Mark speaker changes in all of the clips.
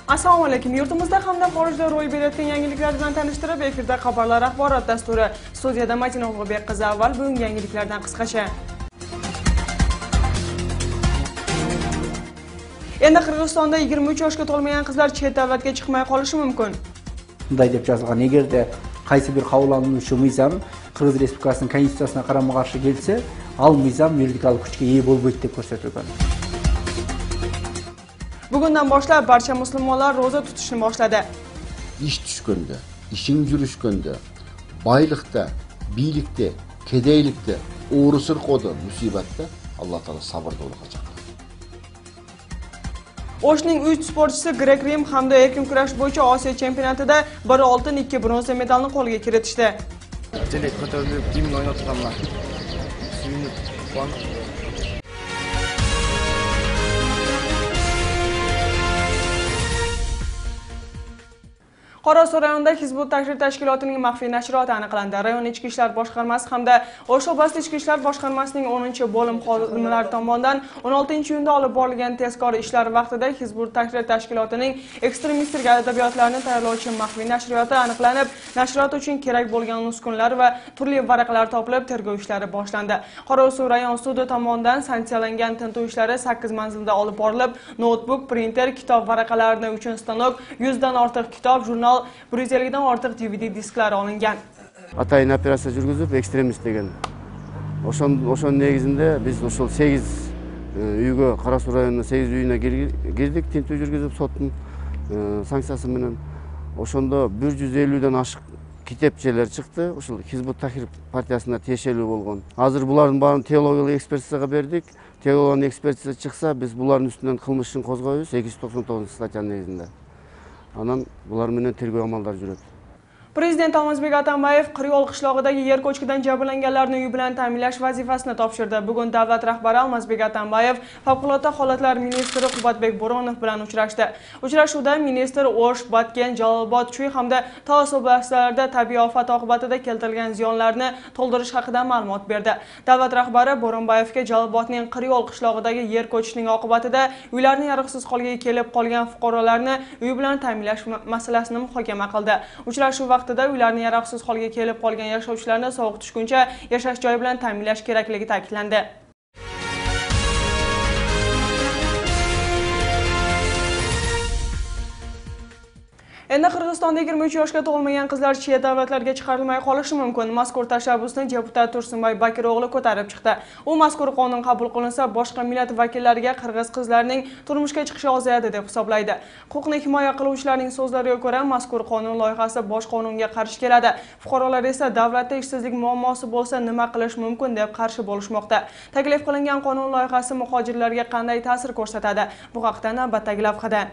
Speaker 1: Assalomu alaykum. Yurtimizda hamda xorijda ro'y berayotgan yangiliklar bilan tanishtirib, efirda xabarlar axborot dasturi. Studiyada Madina Ulug'bek qizi. Avval bugungi yangiliklardan qisqacha. Endi Qirg'izistonda 23 yoshga to'lmagan qizlar chet davlatga chiqmay qolishi mumkin.
Speaker 2: Bunday deb yozilgan. Agarda qaysi bir qonunlanuvchi mizam Qirg'iz Respublikasining konstitutsiyasiga qarama-qarshi kelsa, al mizam yuridikal kuchga ega bo'lmaydi deb ko'rsatilgan.
Speaker 1: Bugundan boshlab barcha musulmonlar roza tutishni boshladi.
Speaker 3: İş tushganda, ishing yurishganda, boylikda, biylikda, kedaylikda, o'g'ri-sirqo'da, musibatda Alloh taolo sabrda bo'lacak.
Speaker 1: O'shning 3 sportchisi Grek Rim hamda erkin kurash bo'yicha Osiyo chempionatida 1 oltin, 2 bronza medalni qo'lga kiritishdi.
Speaker 4: Jelek ko'tarilib, timni o'ynatganman. Suyunib, quvonib.
Speaker 1: Qorasu rayonida Hizbut Tahrir tashkilotining maxfiy nashriyoti aniqlandi. Rayon ichki ishlar boshqarmasi hamda O'sh oblasti ichki ishlar boshqarmasining 10-bo'lim xodimlari tomonidan 16-iyunda olib borilgan tezkor ishlar vaqtida Hizbut Tahrir tashkilotining ekstremistik adabiyotlarni tayyorlovchi maxfiy nashriyoti aniqlanib, nashriyot uchun kerak bo'lgan uskunlar va turli varaqalar topilib, tergov ishlari boshlandi. Qorasu rayon sudi tomonidan sanksiyalangan tintuv ishlari 8 manzilda olib borilib, notebook, printer, kitob varaqalarini uchun stanok, 100 dan ortiq kitob, jurnal, 150 dan ortiq DVD disklari olingan.
Speaker 4: Atayin operatsiya yurgizib, ekstremist degan. O'shan negizinde biz o'shol 8 uyga, Qarasu rayonining 8 uyuna girdik, tintuv yurgizib, sotning sanksiyasi bilan. O'shonda 150 dan oshiq kitapçeler chiqdi. O'shol Hizbut Tahrir partiyasына тиешелүү болгон. Азыр булардын баарын теологиялык экспертизага бердик. Теологиялык экспертиза чыкса, biz булардын үстүнөн кылмыш ишин козгойбуз 299-статьянын негизинде. Анан булар менен тергөө амалдары жүрөт.
Speaker 1: Prezident Almazbek Atambayev Qiryol qishlog'idagi yer ko'chkidan jabrlanganlarni uy bilan ta'minlash vazifasini topshirdi. Bugun davlat rahbari Almazbek Atambayev favqulodda holatlar ministri Qubbatbek Bo'ronov bilan uchrashdi. Uchrashuvda ministr O'sh, Batken, Jalolobod, Chuy hamda Tos oblastilarida tabiiy ofat oqibatida keltirilgan ziyonlarni to'ldirish haqida ma'lumot berdi. Davlat rahbari Bo'ronboyevga Jalolobodning Qiryol qishlog'idagi yer ko'chishining oqibatida uylarni yaroqsiz holga kelib qolgan fuqarolarni uy bilan ta'minlash masalasini muhokama qildi. Uchrashuv vaqtida uylarni yaroqsiz holga kelib qolgan yashovchilarni sovutishguncha yashash joyi bilan ta'minlash kerakligi ta'kidlandi. Endi Qirg'izistonda 23 yoshga to'lmagan qizlar chet davlatlarga chiqarilmay qolishi mumkin. Mazkur tashabbusni deputat Tursunboy Bakiro'g'li ko'tarib chiqdi. U mazkur qonun qabul qilinsa, boshqa millat vakillariga qirg'iz qizlarining turmushga chiqishi ozayadi deb hisoblaydi. Huquqni himoya qiluvchilarning so'zlariga ko'ra, mazkur qonun loyihasi bosh qonunga qarshi keladi. Fuqarolar esa davlatda ishsizlik muammosi bo'lsa nima qilish mumkin deb qarshi bo'lishmoqda. Taklif qilingan qonun loyihasi muhojirlarga qanday ta'sir ko'rsatadi? Bu haqda navbatdagi lavhada.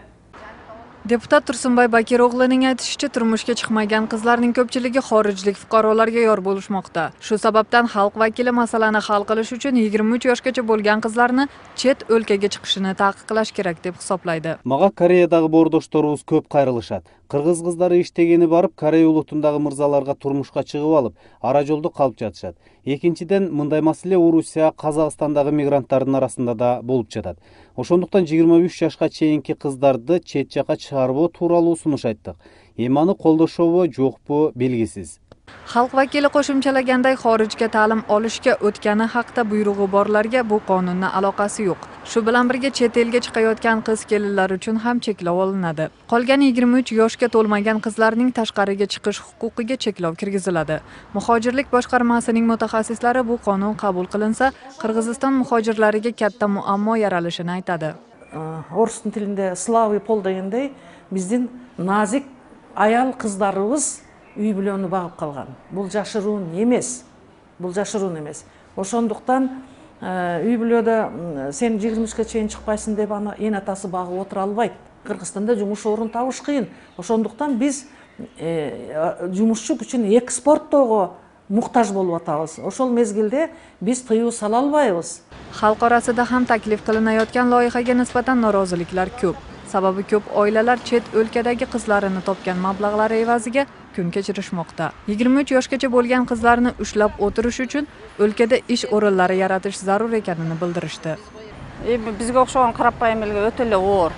Speaker 5: Deputat Tursunboy Bakiro'g'lining aytishicha, turmushga chiqmagan qizlarning ko'pchiligi xorijlik fuqarolarga yor bo'lishmoqda. Shu sababdan xalq vakili masalani hal qilish uchun 23 yoshgacha bo'lgan qizlarni chet o'lkaga chiqishini taqiqlash kerak deb hisoblaydi.
Speaker 6: Maga Koreyadagi bordoshlaringiz ko'p qayrilishadi. Qirg'iz qizlari ishtageni barib, Koreya ulutundagi mirzalarga turmushga chiqib olib, ara jolda qolib жатышат. Экинчиден, мындай маселе Орусия, Казакстандагы мигранттардын арасында да болуп жатат. Ошондуктан 23 жашка чейинки кыздарды чет жака чыгаруу тууралуу сунуш айттык. Эми аны колдошобу, жокпу белгисиз.
Speaker 5: Xalq vakili qo'shimchalaganday, xorijga ta'lim olishga o'tgani haqida buyrug'i borlarga bu qonunning aloqasi yo'q. Shu bilan birga chet elga chiqayotgan qiz-kelinlar uchun ham cheklov olinadi. Qolgan 23 yoshga to'lmagan qizlarning tashqariga chiqish huquqiga cheklov kirgiziladi. Muhojirlik boshqarmasining mutaxassislari bu qonun qabul qilinsa, Qirg'iziston muhojirlariga katta muammo yaralishini aytadi.
Speaker 7: Орыс tilinde славы пол дегендей, биздин nazik ayal qizlarыбыз үй бүлөнү багып калган. Бул жашыруун эмес. Ошондуктан үй бүлөдө сен 23-ке чейин чыкпайсың деп аны эн атасы багып отура албайт. Кыргызстанда жумуш орун табыш кыйын. Ошондуктан биз жумушчу күчүн экспорттоого муктаж болуп атабыз. Ошол мезгилде биз тыюу сала албайбыз.
Speaker 5: Xalq orasida ham taklif qilinayotgan loyihaga nisbatan noroziliklar ko'p. Sababi ko'p oilalar chet o'lkadagi qizlarini topgan mablag'lari evaziga kun kechirishmoqda. 23 yoshgacha bo'lgan qizlarni ushlab o'tirish uchun o'lkada ish o'rinlari yaratish zarur ekanini bildirishdi.
Speaker 8: Bizga o'xshagan qarabqoyim elga o'ta оор.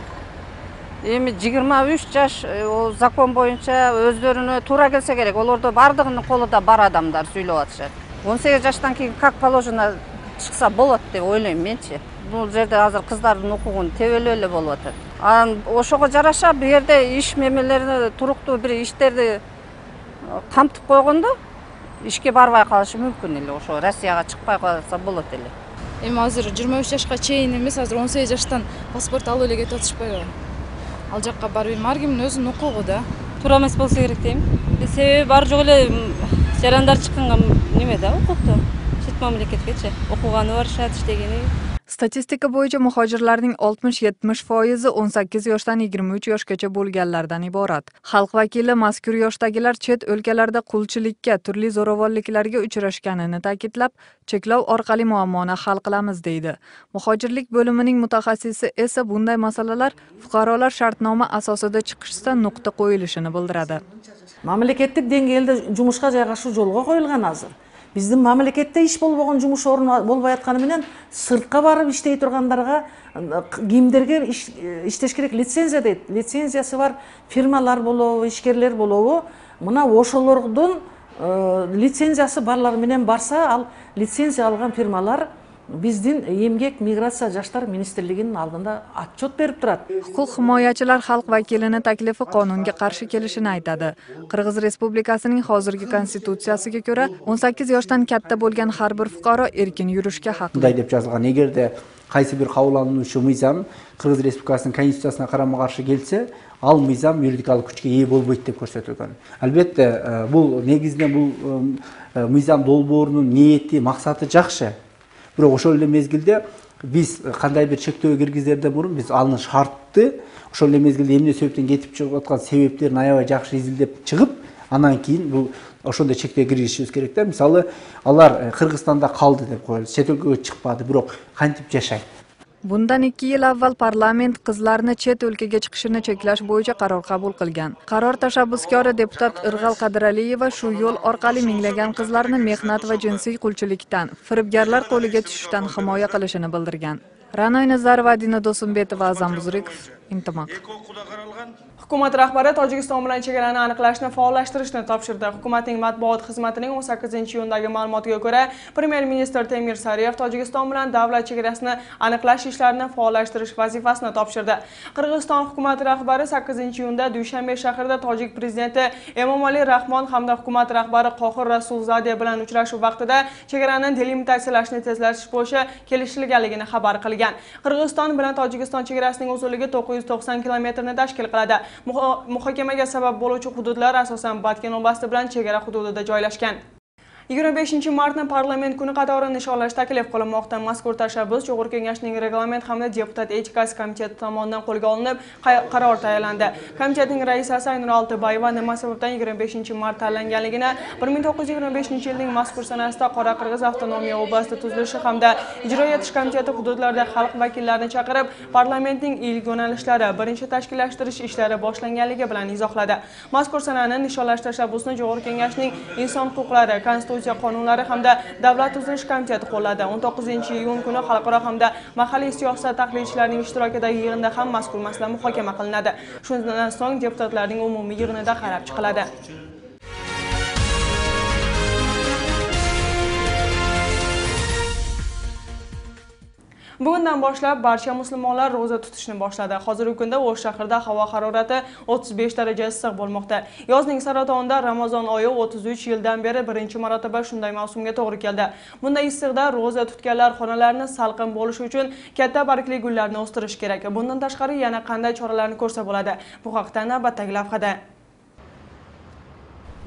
Speaker 8: Эми 23 жаш ол закон боюнча өздөрүнө туура келсе керек. Олордо бардыгынын колунда бар адамдар сүйлөп атышат. 18 жаштан кийин как положено чыкса болот деп ойлойм менчи. Бул жерде азыр кыздардын укугун тебелөө эле болуп атат. Анан ошого жараша бу жерде иш мемелерини туруктуу бир иштерди камтып койгондо ишке барбай калышы мүмкүн эле. Ошо Россияга чыкпай калса болот эле.
Speaker 9: Эми азыр 23 жашка чейин эмес, азыр 18 жаштан паспорт алып эле кетип атышпайбы? Ал жакка барып ар кимдин өзүнүн укугу да.
Speaker 10: Туура эмес болсо керек дейм. Себеби бар жок эле жарандар чыкканга неме да укукту. Чет мамлекеткечи окуганы барышат, иштегени.
Speaker 5: Statistika bo'yicha muhojirlarning 60-70% 18 yoshdan 23 yoshgacha bo'lganlardan iborat. Xalq vakili mazkur yoshdagilar chet o'lkalarda qulchilikka, turli zo'ravonliklarga uchrashganini ta'kidlab, cheklov orqali muammoni hal qilamiz deydi. Muhojirlik bo'limining mutaxassisi esa bunday masalalar fuqarolar shartnoma asosida chiqishda nuqta qo'yilishini bildiradi.
Speaker 7: Mamlaketlik dеңгээлде жумушка жайгашуу жолго коюлган азыр. Биздин мамлекетте иш болбогон жумуш орну болбой атканы менен сыртка барып иштей тургандарга кимдерге иштеш керек лицензия дейт. Лицензиясы бар фирмалар болобу, ишкерлер болобу, мына ошолордун лицензиясы барлар менен барса, ал лицензия алган фирмалар биздин эмгек миграция жаштар министрлигинин алдында отчет берип турат.
Speaker 5: Huquq himoyachilar xalq vakilini taklifi qonunga qarshi kelishini aytadi. Qirg'iz Respublikasining hozirgi konstitutsiyasiga ko'ra 18 yoshdan katta bo'lgan har bir fuqaro erkin yurishga haqli.
Speaker 2: Bunday deb yozilgan. Agarda qaysi bir qonunlanuvchi mizam Qirg'iz Respublikasining konstitutsiyasiga qarama-qarshi kelsa, al mizam yuridikalik kuchga ega bo'lmaydi deb ko'rsatilgan. Albatta, bu negizda bu mizam dolbo'rining niyati, maqsadi yaxshi. Biroq ошол эле мезгилде биз кандай бир чектөө киргизерден мурун биз анын шартты ошол эле мезгилде эмне себептен кетип чыгып аткан себептерин аябай жакшы изилдеп чыгып, анан кийин бул ошондой чектөө киргизишибиз керек да. Мисалы, алар Кыргызстанда калды деп коелу, чет өлкөгө чыкпады, бирок кантип жашайт?
Speaker 5: Bundan 2 yil avval parlament qizlarni chet o'lkaga chiqishini cheklash bo'yicha qaror qabul qilgan. Qaror tashabbuskori deputat Irg'al Qadiraliyeva shu yo'l orqali minglagan qizlarni mehnat va jinsiy qulchilikdan, firibgarlar qo'liga tushishdan himoya qilishini bildirgan. Ra'noy Nazarova, Adina Do'sumbetova, Azam Buzrikov, Intimaq.
Speaker 1: Hukumat rahbari Tojikiston bilan chegarani aniqlashni faollashtirishni topshirdi. Hukumatning matbuot xizmatining 18-iyundagi ma'lumotiga ko'ra, Premyer ministr Temir Sariyev Tojikiston bilan davlat chegarasini aniqlash ishlarini faollashtirish vazifasini topshirdi. Qirg'iziston hukumat rahbari 8-iyunda Dushanbe shahrida tojik prezidenti Emomali Rahmon hamda hukumat rahbari Qohir Rasulzadeh bilan uchrashuv vaqtida chegarani delimitatsiyalashni tezlashtirish bo'yicha kelishilganligini xabar qilgan. Qirg'iziston bilan Tojikiston chegarasining uzunligi 990 kilometrni tashkil qiladi. Muhokamaga sabab bo'luvchi hududlar asosan Batken oblasti bilan chegara hududida joylashgan. 25 martni parlament kuni qatori nishonlash taklif qilinmoqda. Mazkur tashabbus Jo'g'ir Kengashining reglament hamda deputat etikasi komiteti tomonidan qo'lga olinib, qaror tayyorlandi. Komitetning raisasi Aynur Oltibayeva nima sababdan 25 mart tanlanganligini 1925-yilning mazkur sanasida Qora Qirg'iz avtonomiya oblasti tuzilishi hamda ijro etish komiteti hududlarda xalq vakillarini chaqirib, parlamentning ilk yo'nalishlari birinchi tashkillashtirish ishlari boshlanganligi bilan izohladi. Mazkur sanani nishonlash tashabbusini Jo'g'ir Kengashining inson huquqlari, konstitutsiya qonunlari hamda davlat tuzilish komiteti qo'lladi. 19-iyun kuni xalqaro hamda mahalliy siyosat tahlilchilarining ishtirokidagi yig'inda ham mazkur masala muhokama qilinadi. Shundan so'ng deputatlarning umumiy yig'inida qarab chiqiladi. Bugundan boshlab barcha musulmonlar ro'za tutishni boshladi. Hozirgi kunda O'sh shahrida havo harorati 35 daraja issiq bo'lmoqda. Yozning saratonida Ramazon oyi 33 yildan beri birinchi marotaba shunday mavsumga to'g'ri keldi. Bunday issiqda ro'za tutganlar xonalarini salqin bo'lishi uchun katta bargli gullarni o'stirish kerak. Bundan tashqari yana qanday choralarni ko'rsa bo'ladi? Bu haqda navbatdagi lavhada.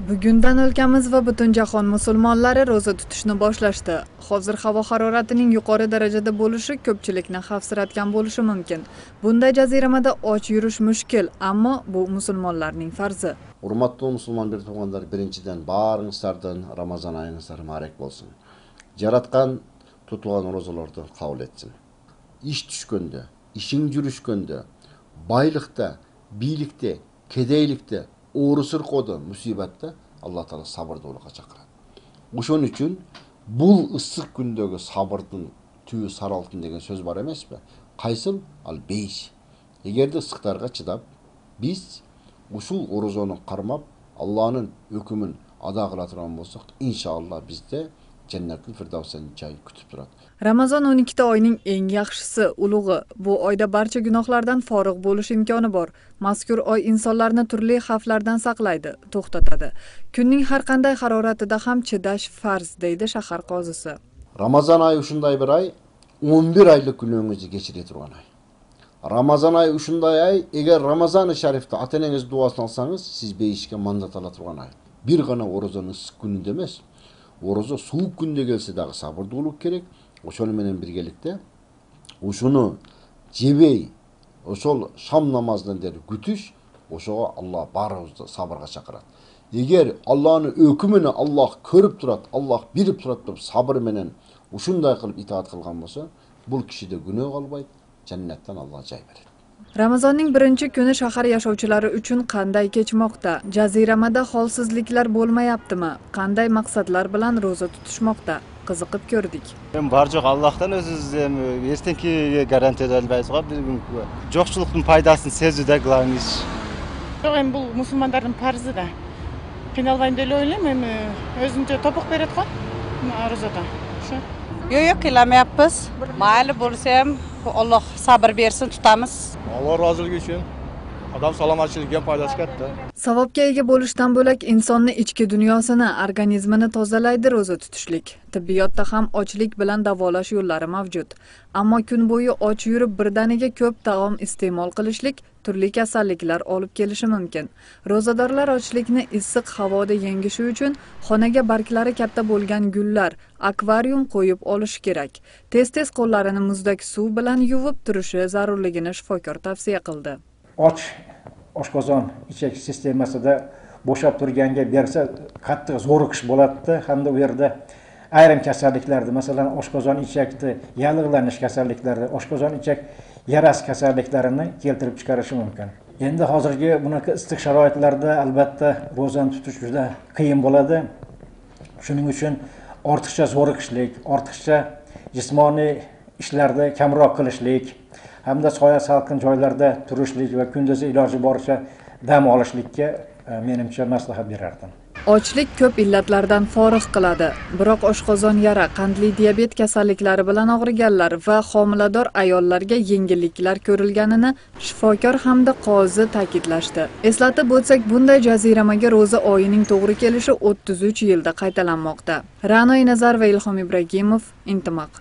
Speaker 5: Bugundan o'lkamiz va butun jahon musulmonlari ro'za tutishni boshlashdi. Hozir havo haroratining yuqori darajada bo'lishi ko'pchilikni xavfsiratgan bo'lishi mumkin. Bunday jaziramada och yurish mushkul, ammo bu musulmonlarning farzi.
Speaker 3: Hurmatli musulmon bir tuğanlar, birinchidan barыңızlardan Ramazan ayınızlar mübarek bolsun. Jaratgan tutulgan ro'zalarni qabul etsin. İş tushganda, ishing yurishganda, baylikda, biylikda, kedeylikda, o'g'ri qo'di musibatda Alloh taolo sabrda bo'lishga chaqiradi. O'shuning uchun bu issiq kundagi sabrning tuyi saroltin degan so'z bor emasmi? Qaysil al 5. Эгерде ысыктарга чыдап, биз ушул орозону кармап, Алланын өкүмүн ада кыла турган болсок, иншалла бизде Jannatul Firdavs'ın joyi kutib turadi.
Speaker 5: Ramazon 12 oyning eng yaxshisi, ulug'i. Bu oyda barcha gunohlardan forig' bo'lish imkoni bor. Mazkur oy insonlarni turli xavflardan saqlaydi, to'xtatadi. Kunning har qanday haroratida ham chidash farz, deydi shahar qozisi.
Speaker 3: Ramazan ayı ушундай bir ay, 11 aylık günöңүздү geçire turgan ay. Ramazan ayı ушундай ay, eğer Ramazan-ı Şerif'te ata-enеңiz duasını alsanız, siz beyişke mandat ala turgan ay. Bir gana orozonun ısık gününde emas, orozo soğuk günde gelse dağı sabırдуулук керек. Ошону менен биргеликте ушуну жебей, ошол шам намазынан дери күтүш, ошого Аллах баарыбызды сабырга чакырат. Эгер Аллахнын өкүмүнө Аллах көрүп турат, Аллах билип турат деп сабыр менен ушундай кылып итаат кылган болсо, бул кишиде күнөө калбайт, жаннаттан Аллах жай берет.
Speaker 5: Ramazonning birinchi kuni shahar yashovchilari uchun qanday kechmoqda? Jaziramada holsizliklar bo'lmayaptimi? Qanday maqsadlar bilan ro'za tutishmoqda? Qiziqib ko'rdik.
Speaker 11: Бар жоқ Аллахтан өзүбүз эртеңкиге гарантия бере албайбыз го. Биз жокчулуктун пайдасын сезүүдө главный иш.
Speaker 7: Жок, эми бул мусулмандардын парзы да. Кыйналбайм деп ойлойм, эми өзүнчө топук берет го розада. Ошо.
Speaker 8: Yo'q, qilmayapmiz. Mayli bo'lsa ham Alloh sabr bersin, tutamiz.
Speaker 11: Alloh roziligi uchun odam salomatchiligiga foydasi katta.
Speaker 5: Savobga ega bo'lishdan bo'lak insonni ichki dunyosini, organizmini tozalaydi ro'za tutishlik. Tibbiyotda ham ochlik bilan davolash yo'llari mavjud. Ammo kun bo'yi och yurib birdaniga ko'p taom iste'mol qilishlik turli kasalliklar olib kelishi mumkin. Ro'zadorlar ochlikni issiq havoda yengishi uchun xonaga barglari katta bo'lgan gullar, akvarium qo'yib olish kerak. Tez-tez qo'llarini muzdak suv bilan yuvib turishi zarurligini shifokor tavsiya qildi.
Speaker 12: Och oshqozon ichak sistemasida bo'shab turganga bersa qattiq zo'riqish bo'ladi hamda u yerda ayrim kasalliklarni, masalan, oshqozon ichakni yallig'lanish kasalliklari, oshqozon ichak yarasi kasalliklarini keltirib chiqarishi mumkin. Endi hozirgi bunaqa issiq sharoitlarda albatta ro'zani tutish juda qiyin bo'ladi. Shuning uchun ortiqcha zo'riqishlik, ortiqcha jismoniy ishlarda kamroq qilishlik hamda soya salqin joylarda turishlik va kunduzi iloji boricha dam olishlikka menimcha maslahat berardim.
Speaker 5: Ochlik ko'p illatlardan forig' qiladi. Biroq oshqozon yara, qandli diabet kasalliklari bilan og'riganlar va homilador ayollarga yengilliklar ko'rilganini shifokor hamda qozi ta'kidlashdi. Eslatib o'tsak, bunday jaziramaga ro'za oyining to'g'ri kelishi 33 yilda qaytalanmoqda. Ra'no Nazar va Ilhom Ibragimov, Intimaq.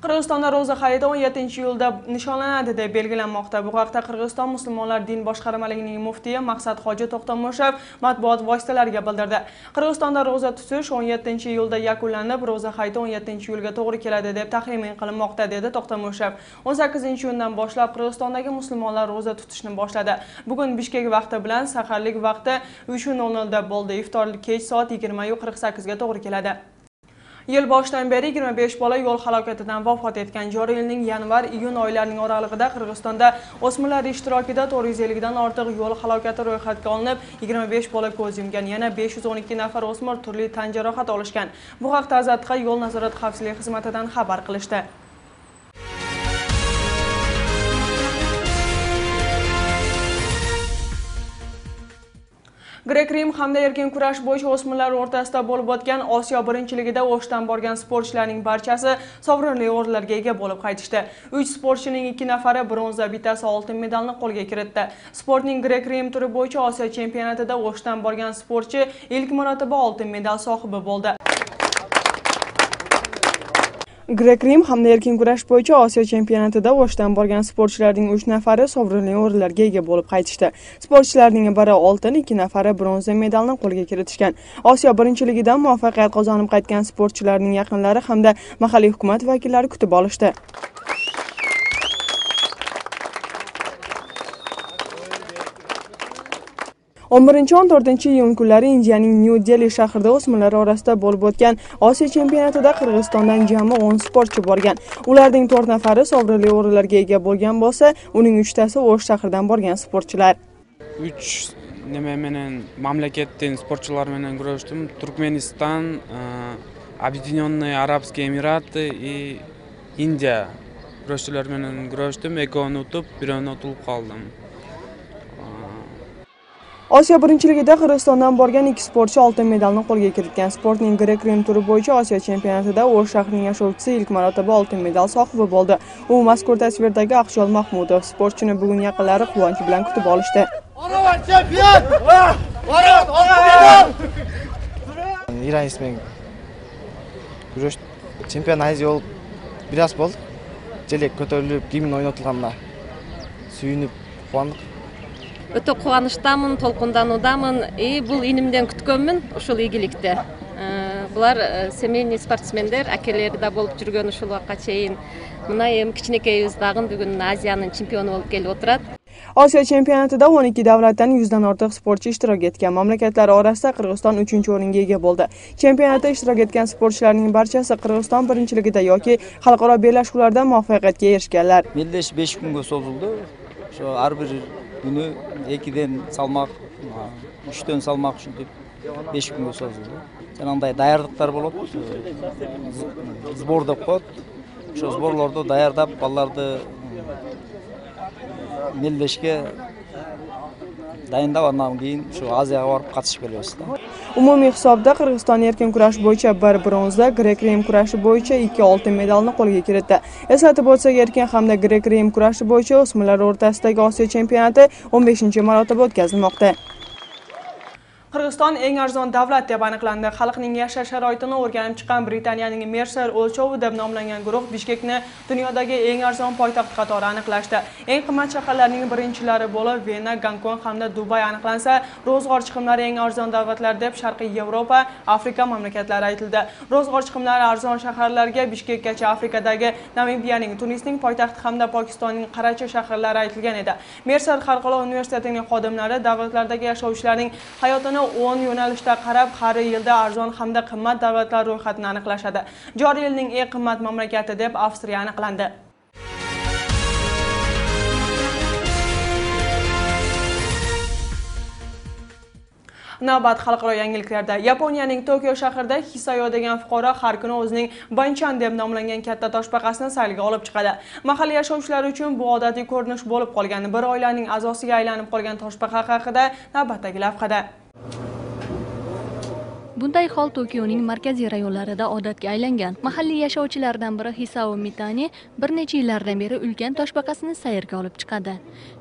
Speaker 1: Qirg'izistonda ro'za hayiti 17-iyulda nishonlanadi deb belgilanmoqda. Bu haqda Qirg'iziston musulmonlar din boshqarmaligining muftiyi Maqsad Hoji To'xtamushev matbuot vositalariga bildirdi. Qirg'izistonda ro'za tutish 17-iyulda yakunlanib, ro'za hayiti 17-iyulga to'g'ri keladi deb taxmin qilinmoqda, dedi To'xtamushev. 18-iyundan boshlab Qirg'izistondagi musulmonlar ro'za tutishni boshladi. Bugun Bishkek vaqti bilan saharlik vaqti 3:00 da bo'ldi. Iftorlik kech soat 20:48 ga to'g'ri keladi. Yil boshidan beri 25 bola yo'l halokatidan vafot etgan. Joriy yilning yanvar-iyun oylarining oralig'ida Qirg'izistonda o'smirlar ishtirokida 450 dan ortiq yo'l halokati ro'yxatga olinib, 25 bola ko'z yumgan. Yana 512 nafar o'smir turli tan jarohat olishgan. Bu haqda AZTX yo'l nazorat xavfsizlik xizmatidan xabar qilishdi. Grek-Rim hamda erkin kurash bo'yicha o'smirlar o'rtasida bo'lib o'tgan Osiyo birinchiligida o'shdan borgan sportchilarning barchasi sovrinli o'rinlarga ega bo'lib qaytishdi. 3 sportchining 2 nafari bronza, bittasi oltin medalni qo'lga kiritdi. Sportning Grek-Rim turi bo'yicha Osiyo chempionatida o'shdan borgan sportchi ilk marotaba oltin medal sohibi bo'ldi. Grek-Rim hamda erkin kurash bo'yicha Osiyo chempionatida o'shdan borgan sportchilarning 3 nafari sovrinli o'rinlarga ega bo'lib qaytishdi. Sportchilarning biri oltin, 2 nafari bronza medalni qo'lga kiritishgan. Osiyo birinchiligidan muvaffaqiyat qozonib qaytgan sportchilarning yaqinlari hamda mahalliy hukumat vakillari kutib olishdi. On 14-iyun kunlari Indiyaning New Delhi shahrida o'smirlar orasida bo'lib o'tgan Osiyo chempionatida Qirg'izistondan jami 10 sportchi borgan. Ularning 4 nafari sovrinli o'rinlarga ega bo'lgan bo'lsa, uning 3tasi O'sh shahridan borgan sportchilar.
Speaker 13: 3 mamlakatdan sportchilar bilan kurashdim. Turkmeniston, Объединенные Арабские Эмираты и Индия. kurashchilar bilan kurashdim, ikkovini utib, birini utilib qoldim.
Speaker 1: Osiyo birinchiligida Qirg'izistondan borgan 2 sportchi oltin medalni qo'lga kiritgan. Sportning grek-rim turi bo'yicha Osiyo chempionatida O'sh shahrining yashovchisi ilk marotaba oltin medal sohibi bo'ldi. U mazkur tasvirdagi Aqshol Mahmudov. Sportchini bugun yaqinlari quvonch bilan kutib olishdi.
Speaker 14: Iranismen kurash chempion Aziya olib biroz bo'ldi. Jelek ko'tarilib, gimn o'ynatilganda suyunib quvondik.
Speaker 15: Өтө кубанычтамын, толкундануудамын. Бул инимден күткөнмүн ушул ийгиликти. Булар семейный спортсмендер, акелери да болуп жүргөн ушул убакка чейин. Мына эми кичинекейибиз дагы бүгүн Азиянын чемпиону болуп келип отурат.
Speaker 1: Osiyo chempionatida 12 davlatdan 100 dan ortiq sportchi ishtirok etgan. Mamlakatlar orasida Qirg'iziston 3-o'ringa ega bo'ldi. Chempionatda ishtirok etgan sportchilarning barchasi Qirg'iziston birinchiligida yoki xalqaro bellashuvlarda muvaffaqiyatga erishganlar.
Speaker 16: Bellesh 5 kunga sozuldu. Shu har bir kuni 2dan salmoq, 3dan salmoq shunday 5 kunga sozuldu. Janagıday dayardыктар болот. Сбор деп коет. Ошо сборлорду даярдап, балдарды мелдешке dayındab ondan keyin shu Aziyaga borib qatnashib kelamiz.
Speaker 1: Umumiy hisobda Qirg'iziston erkin kurash bo'yicha 1 bronza, grek-rim kurashi bo'yicha 2 oltin medalni qo'lga kiritdi. Eslatib o'tsak, erkin hamda grek-rim kurashi bo'yicha o'smirlar o'rtasidagi Osiyo chempionati 15-marotaba o'tkazilmoqda. Qirg'iziston eng arzon davlat deb aniqlandi. Xalqning yashash sharoitini o'rganib chiqqan Britaniyaning Mercer o'lchovi deb nomlangan guruh Bishkekni dunyodagi eng arzon poytaxt qatori aniqlashdi. Eng qimmat shaharlarning birinchilari bo'lib Vena, Gonkong hamda Dubay aniqlansa, ro'zg'or chiqimlari eng arzon davlatlar deb Sharqiy Yevropa, Afrika mamlakatlari aytildi. Ro'zg'or chiqimlari arzon shaharlarga Bishkekgacha Afrikadagi Namibiyaning, Tunisning poytaxti hamda Pokistonning Qarachi shaharlari aytilgan edi. Mercer xalqaro universitetining xodimlari davlatlardagi yashovchilarning hayotini 10 yo'nalishda qarab, har yilda arzon hamda qimmat davlatlar ro'yxatini aniqlashadi. Joriy yilning eng qimmat mamlakati deb Avstriya aniqlandi. Navbat xalqaro yangiliklarda Yaponiyaning Tokio shahrida Hisayo degan fuqaro har kuni o'zining Banchan deb nomlangan katta toshbaqasini sayilga olib chiqadi. Mahalliy yashovchilar uchun bu odatiy ko'rinish bo'lib qolgan. Bir oilaning a'zosiga aylanib qolgan toshbaqa haqida navbatdagi lavhada.
Speaker 17: Bunday hol Tokioning markaziy rayonlarida odatga aylangan. Mahalliy yashovchilardan biri Hisao Mitani bir necha yillardan beri ulkan toshbaqasini sayrga olib chiqadi.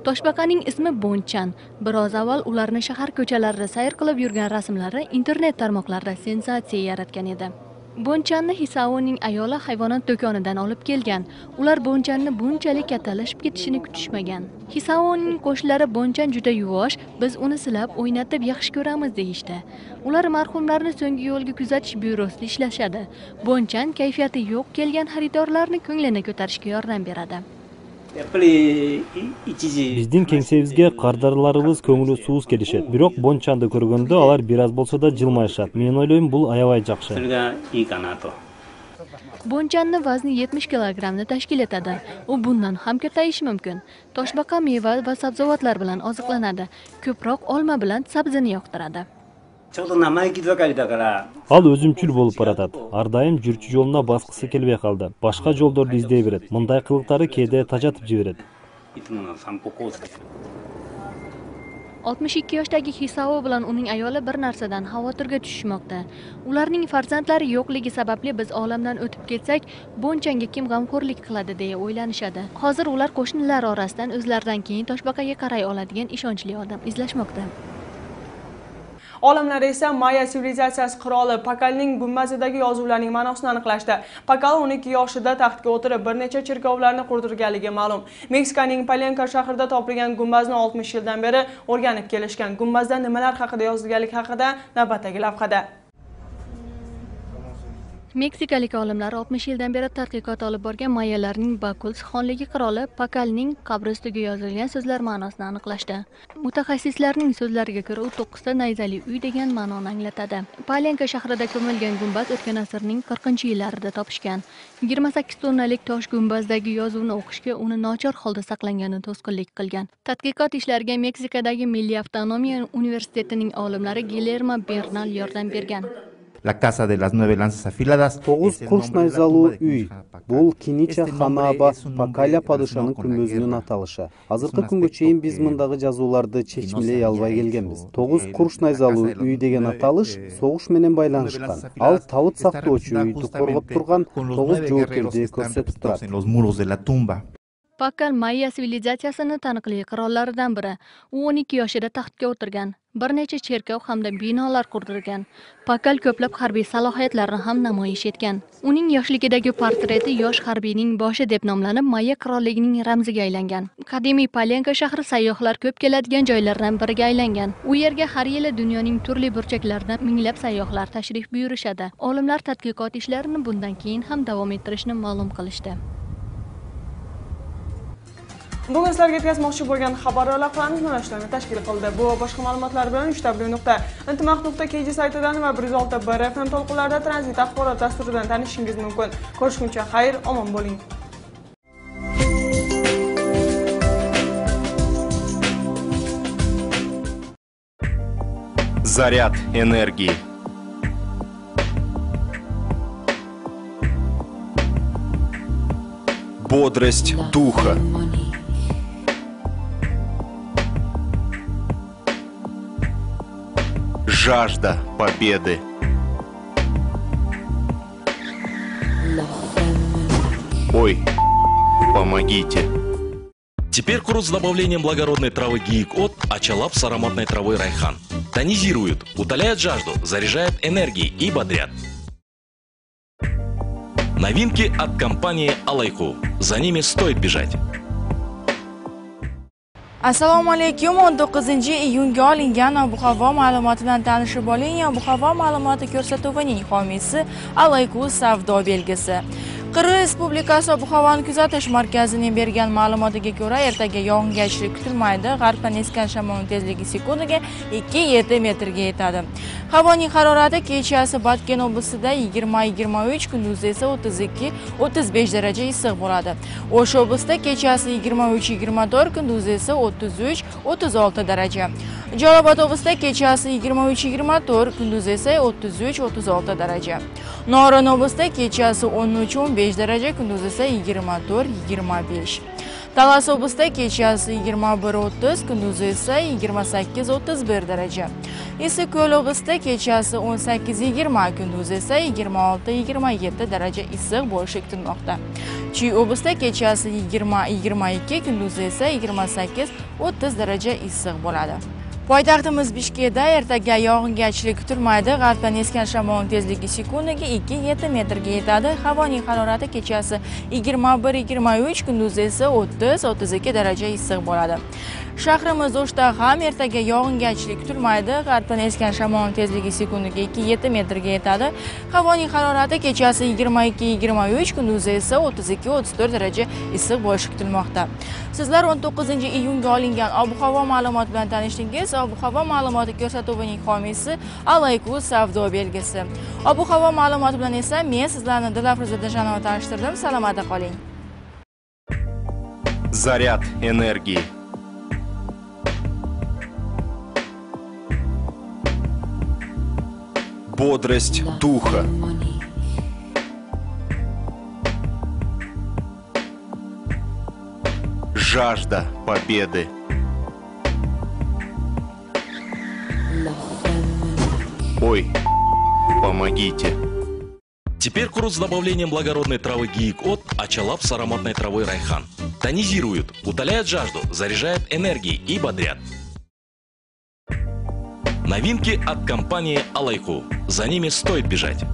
Speaker 17: Toshbaqaning ismi Bonchan. Biroz avval ularni shahar ko'chalarida sayr qilib yurgan rasmlari internet tarmoqlarida sensatsiya yaratgan edi. Bonchanni Hisaoning ayoli hayvonot do'konidan olib kelgan. Ular Bonchanni bunchalik kattalashib ketishini kutishmagan. Hisaoning qo'shnilari Bonchan juda yuvosh, biz uni silab, o'ynatib yaxshi ko'ramiz deyishdi. Ular marhumlarni so'nggi yo'lga kuzatish byurosida ishlashadi. Bonchan kayfiyati yo'q kelgan xaridorlarni ko'nglini ko'tarishga yordam beradi.
Speaker 18: Биздин кеңсебизге кардарlarыбыз көңүлү сууз келишет. Бирок Бончанды көргөндө алар бир аз болсо да жылмайышат. Мен ойлойм, бул аябай жакшы.
Speaker 17: Bonchanning vazni 70 kilogrammni tashkil etadi. U bundan ham ko'payishi mumkin. Toshbaqa meva va sabzavotlar bilan oziqlanadi. Ko'proq olma bilan sabzini yoqtiradi.
Speaker 18: Ал өзүмчүл болуп баратат. Ар дайым жүрчү жолуна баскысы келбей калды. Башка жолдорду издей берет. Мындай кылыктары кээде тажатып жиберет.
Speaker 17: 62 yoshdagi Hisao bilan uning ayoli bir narsadan xavotirga tushmoqda. Ularning farzandlari yo'qligi sababli biz olamdan o'tib ketsak, Bonchanga kim g'amxo'rlik qiladi deya o'ylanishadi. Hozir ular qo'shnilar orasidan o'zlaridan keyin toshbaqaga qaray oladigan ishonchli odam izlashmoqda.
Speaker 1: Olimlar esa Maya sivilizatsiyasi qiroli Pakalning gumbazidagi yozuvlarning ma'nosini aniqlashdi. Pakal 12 yoshida taxtga o'tirib bir necha cherkovlarni qurdirganligi ma'lum. Meksikaning Palenka shahrida topilgan gumbazni 60 yildan beri o'rganib kelishgan. Gumbazda nimalar haqida yozilganligi haqida navbatdagi lavhada.
Speaker 17: Meksikalik olimlar 60 yildan beri tadqiqot olib borgan Mayalarning Bakuls xonligi qiroli Pakalning qabri ustiga yozilgan so'zlar ma'nosini aniqlashdi. Mutaxassislarning so'zlariga ko'ra, u 9 ta nayzali uy degan ma'noni anglatadi. Palenka shahrida ko'milgan gumbaz o'tgan asrning 40-yillarida topishgan. 28 tonnalik tosh gumbazdagi yozuvni o'qishga uni nochor holda saqlanganini to'sqinlik qilgan. Tadqiqot ishlariga Meksikadagi Milliy avtonomiya universitetining olimlari Guillermo Bernal yordam bergan.
Speaker 19: la casa de las 9 lanzas afiladas.
Speaker 6: 9 курш найзалуу үй. Бул киниче Ханаба Пакаля падышанын күмбөзүнүн аталышы. Азыркы күнгө чейин биз мындагы жазууларды чечмелей албай келгенбиз. 9 курш найзалуу үй деген аталыш согуш менен байланышкан. Ал табыт сактоочу үйдү коргоп турган 9 жоокерди көрсөтүп турат.
Speaker 17: Pakal Maya sivilizatsiyasini taniqli qirollaridan biri. U 12 yoshida taxtga o'tirgan. Bir necha cherkov hamda binolar qurdirgan. Pakal ko'plab harbiy salohiyatlarni ham namoyish etgan. Uning yoshligidagi portreti yosh harbiyning boshi deb nomlanib, Maya qirolligining ramziga aylangan. Qadimiy Palenka shahri sayyohlar ko'p keladigan joylardan biriga aylangan. U yerga har yili dunyoning turli burchaklaridan minglab sayyohlar tashrif buyurishadi. Olimlar tadqiqot ishlarini bundan keyin ham davom ettirishni ma'lum qilishdi.
Speaker 1: Bugun sizlarga yetkazmoqchi bo'lgan xabar lavhalarimiz mana shularni tashkil qildi. Bu va boshqa ma'lumotlar bilan www.intimaq.kg saytidan va 106.1 FM to'lqinlarida tranzit axborot dasturidan tanishishingiz mumkin. Ko'rishguncha xayr, omon bo'ling.
Speaker 20: Заряд энергии. Бодрость духа. Жажда победы. Ой, помогите.
Speaker 21: Теперь курс с добавлением благородной травы гиик-от Ачалап с ароматной травой райхан. Тонизирует, утоляет жажду, заряжает энергией и бодрят. Новинки от компании Алайку. За ними стоит бежать.
Speaker 22: Assalomu alaykum. 19-iyunga olingan ob-havo ma'lumoti bilan tanishib oling. Ob-havo ma'lumoti ko'rsatuvining homiysi Alayku savdo belgisi. Qirg'iz Respublikasi ob-havoni kuzatish markazining bergan ma'lumotiga ko'ra, ertaga yog'ingarchilik kutilmaydi. G'arbdan esgan shamolning tezligi sekundiga 2-7 metrga yetadi. Havoning harorati kechasi Batken oblasida 20-23, kunduzi esa 32-35 daraja issiq bo'ladi. O'sh oblastida kechasi 23-24, kunduzi esa 33-36 daraja. Jalolobod oblastida kechasi 23-24, kunduzi esa 33-36 daraja. Norin oblastida kechasi 13-15 daraja, kunduzi esa 24-25. Talas oblastida kechasi 21-30, kunduzi esa 28-31 daraja. Issiqko'l oblastida kechasi 18-20, kunduzi esa 26-27 daraja issiq bo'lishi kutilmoqda. Chuy oblastida kechasi 20-22, kunduzi esa 28-30 daraja issiq bo'ladi. Poytaxtimiz Bishkekda ertaga yog'ingarchilik kutilmaydi. G'arbdan esgan shamolning tezligi sekundiga 2-7 metrga yetadi. Havoning harorati kechasi 21-23, kunduzi esa 30-32 daraja issiq bo'ladi. Shahrimiz O'shda ham ertaga yog'ingarchilik kutilmaydi. G'arbdan esgan shamolning tezligi sekundiga 2-7 metrga yetadi. Havoning harorati kechasi 22-23, kunduzi esa 32-34 daraja issiq bo'lishi kutilmoqda. Sizlar 19-iyunga olingan ob-havo ma'lumoti bilan tanishdingiz. Ob-havo ma'lumoti ko'rsatuvining homiysi Alayku savdo belgisi. Ob-havo ma'lumoti bilan esa men sizlarni Dilafruza Dajanova tanishtirdim. Salomat qoling.
Speaker 20: Заряд энергии. Бодрость духа. Жажда победы. Ой, помогите.
Speaker 21: Теперь курс с добавлением благородной травы гиик-от Ачалап с ароматной травой райхан. Тонизирует, утоляет жажду, заряжает энергией и бодрят. Новинки от компании Алайку. За ними стоит бежать.